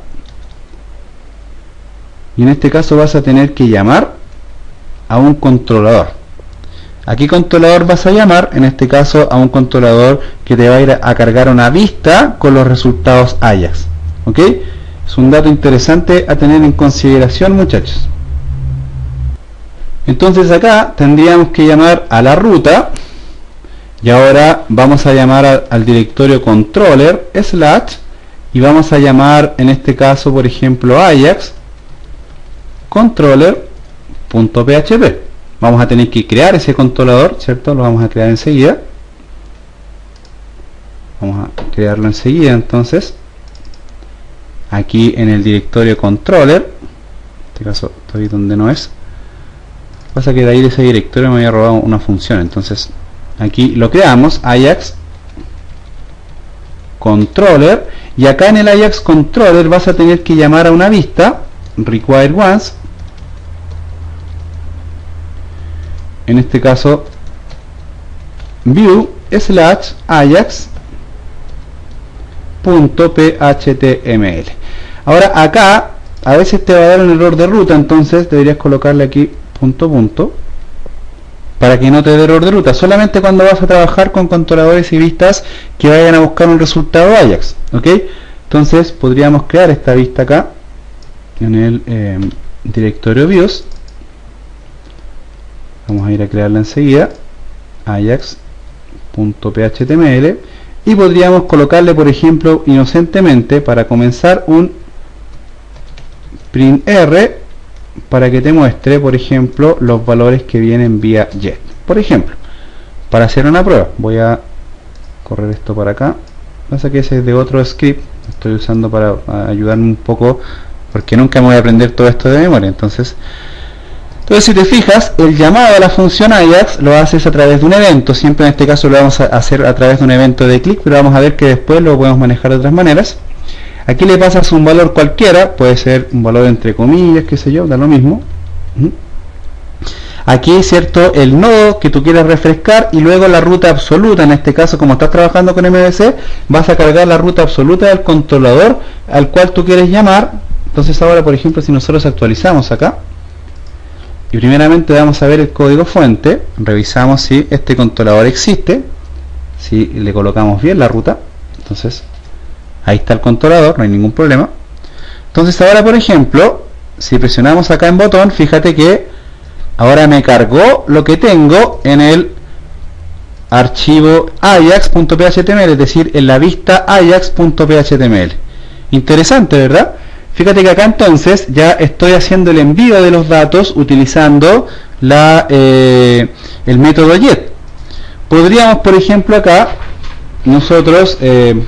y en este caso vas a tener que llamar a un controlador. ¿A qué controlador vas a llamar? En este caso a un controlador que te va a ir a cargar una vista con los resultados Ajax. ¿Ok? Es un dato interesante a tener en consideración, muchachos. Entonces acá tendríamos que llamar a la ruta. Y ahora vamos a llamar al directorio controller / y vamos a llamar en este caso, por ejemplo, Ajax controller.php. Vamos a tener que crear ese controlador, ¿cierto? Lo vamos a crear enseguida. Vamos a crearlo enseguida, entonces. Aquí en el directorio controller, en este caso estoy donde no es. Pasa que de ahí de ese directorio me había robado una función, entonces aquí lo creamos, Ajax controller, y acá en el Ajax controller vas a tener que llamar a una vista required once, en este caso view / ajax.phtml. ahora acá a veces te va a dar un error de ruta, entonces deberías colocarle aquí punto para que no te dé error de ruta, solamente cuando vas a trabajar con controladores y vistas que vayan a buscar un resultado Ajax. ¿Ok? Entonces podríamos crear esta vista acá en el directorio views. Vamos a ir a crearla enseguida, ajax.phtml, y podríamos colocarle, por ejemplo, inocentemente, para comenzar, un printr para que te muestre, por ejemplo, los valores que vienen vía Jet. Por ejemplo, para hacer una prueba, voy a correr esto para acá. Pasa que ese es de otro script, estoy usando para ayudarme un poco, porque nunca me voy a aprender todo esto de memoria. Entonces si te fijas, el llamado a la función Ajax lo haces a través de un evento. Siempre en este caso lo vamos a hacer a través de un evento de clic, pero vamos a ver que después lo podemos manejar de otras maneras. Aquí le pasas un valor cualquiera, puede ser un valor entre comillas, qué sé yo, da lo mismo. Aquí, cierto, el nodo que tú quieras refrescar y luego la ruta absoluta. En este caso, como estás trabajando con MVC, vas a cargar la ruta absoluta del controlador al cual tú quieres llamar. Entonces ahora, por ejemplo, si nosotros actualizamos acá y primeramente vamos a ver el código fuente, revisamos si este controlador existe, si le colocamos bien la ruta. Entonces ahí está el controlador, no hay ningún problema. Entonces ahora, por ejemplo, si presionamos acá en botón, fíjate que ahora me cargó lo que tengo en el archivo ajax.phml, es decir, en la vista ajax.phml. Interesante, ¿verdad? Fíjate que acá entonces ya estoy haciendo el envío de los datos utilizando el método get. Podríamos, por ejemplo, acá nosotros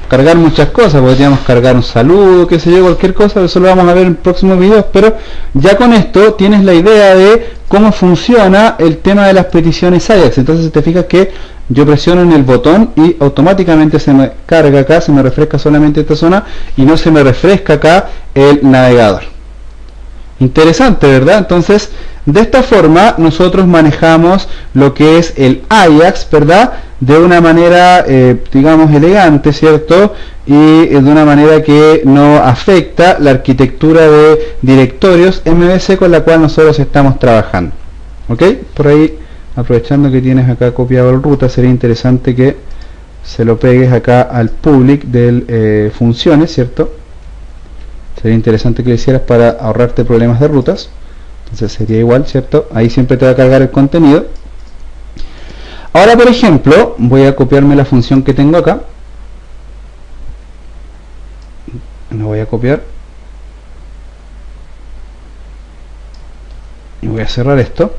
cargar muchas cosas. Podríamos cargar un saludo, qué sé yo, cualquier cosa. Eso lo vamos a ver en próximos videos, pero ya con esto tienes la idea de cómo funciona el tema de las peticiones Ajax. Entonces, si te fijas que yo presiono en el botón y automáticamente se me carga acá, se me refresca solamente esta zona y no se me refresca acá el navegador. Interesante, ¿verdad? Entonces, de esta forma nosotros manejamos lo que es el Ajax, ¿verdad? De una manera, digamos, elegante, ¿cierto? Y de una manera que no afecta la arquitectura de directorios MVC con la cual nosotros estamos trabajando. ¿Ok? Por ahí, aprovechando que tienes acá copiado el ruta, sería interesante que se lo pegues acá al public del funciones, ¿cierto? Sería interesante que lo hicieras para ahorrarte problemas de rutas. Entonces sería igual, ¿cierto? Ahí siempre te va a cargar el contenido. Ahora, por ejemplo, voy a copiarme la función que tengo acá. La voy a copiar. Y voy a cerrar esto.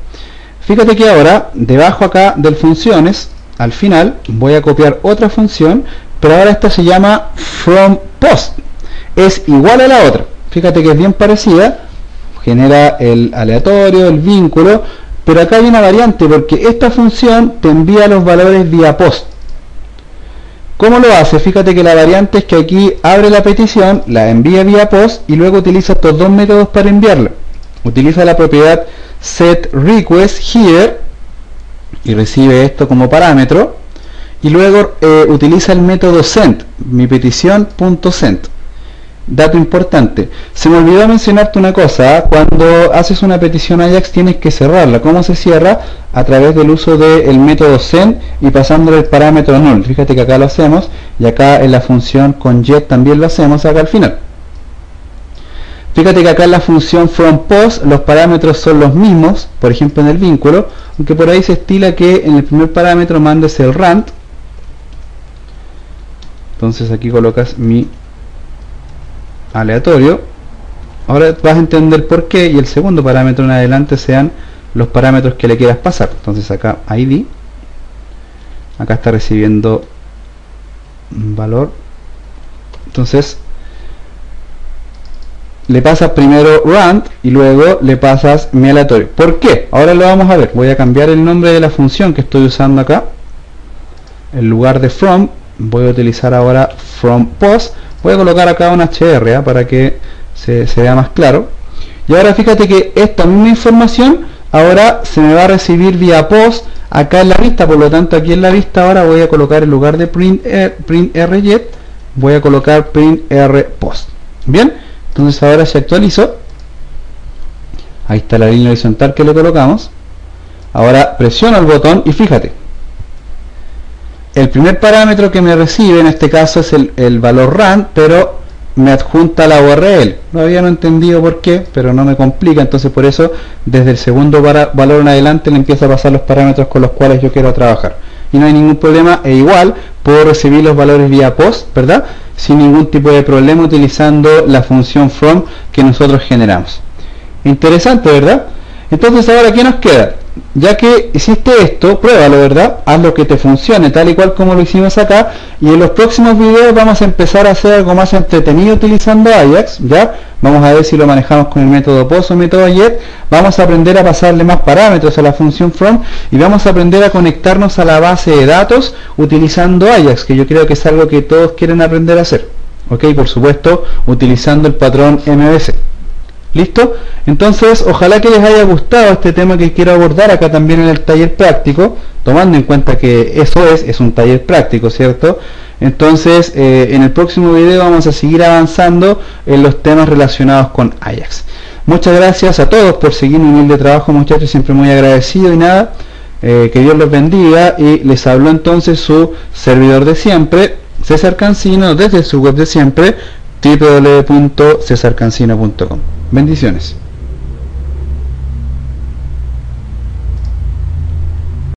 Fíjate que ahora, debajo acá del funciones, al final, voy a copiar otra función, pero ahora esta se llama FromPost. Es igual a la otra. Fíjate que es bien parecida. Genera el aleatorio, el vínculo, pero acá hay una variante porque esta función te envía los valores vía post. ¿Cómo lo hace? Fíjate que la variante es que aquí abre la petición, la envía vía post y luego utiliza estos dos métodos para enviarla. Utiliza la propiedad setRequestHere y recibe esto como parámetro y luego utiliza el método send, mi petición.send. Dato importante, se me olvidó mencionarte una cosa. Cuando haces una petición Ajax tienes que cerrarla. ¿Cómo se cierra? A través del uso del método send y pasándole el parámetro null. Fíjate que acá lo hacemos y acá en la función con get también lo hacemos acá al final. Fíjate que acá en la función FromPost los parámetros son los mismos, por ejemplo en el vínculo, aunque por ahí se estila que en el primer parámetro mandes el rand. Entonces aquí colocas mi aleatorio. Ahora vas a entender por qué, y el segundo parámetro en adelante sean los parámetros que le quieras pasar. Entonces acá ID, acá está recibiendo un valor, entonces le pasas primero rand y luego le pasas mi aleatorio. ¿Por qué? Ahora lo vamos a ver. Voy a cambiar el nombre de la función que estoy usando acá. En lugar de from voy a utilizar ahora FromPost. Voy a colocar acá un HR para que se vea más claro. Y ahora fíjate que esta misma información ahora se me va a recibir vía post acá en la vista. Por lo tanto, aquí en la vista ahora voy a colocar en lugar de printrget, voy a colocar printrpost. Bien, entonces ahora si actualizo, ahí está la línea horizontal que le colocamos. Ahora presiono el botón y fíjate, el primer parámetro que me recibe en este caso es el valor rand, pero me adjunta la URL. Todavía no he entendido por qué, pero no me complica. Entonces por eso desde el segundo valor en adelante le empiezo a pasar los parámetros con los cuales yo quiero trabajar. Y no hay ningún problema, e igual puedo recibir los valores vía post, ¿verdad? Sin ningún tipo de problema utilizando la función from que nosotros generamos. Interesante, ¿verdad? Entonces ahora, ¿qué nos queda? Ya que hiciste esto, pruébalo, ¿verdad? Haz lo que te funcione, tal y cual como lo hicimos acá, y en los próximos videos vamos a empezar a hacer algo más entretenido utilizando Ajax, ¿ya? Vamos a ver si lo manejamos con el método POST o el método GET, vamos a aprender a pasarle más parámetros a la función FROM, y vamos a aprender a conectarnos a la base de datos utilizando Ajax, que yo creo que es algo que todos quieren aprender a hacer, ¿ok? Por supuesto, utilizando el patrón MVC. ¿Listo? Entonces, ojalá que les haya gustado este tema que quiero abordar acá también en el taller práctico, tomando en cuenta que eso es un taller práctico, ¿cierto? Entonces, en el próximo video vamos a seguir avanzando en los temas relacionados con Ajax. Muchas gracias a todos por seguir mi humilde trabajo, muchachos, siempre muy agradecido, y nada, que Dios los bendiga, y les habló entonces su servidor de siempre, César Cancino, desde su web de siempre, www.cesarcancino.com. Bendiciones.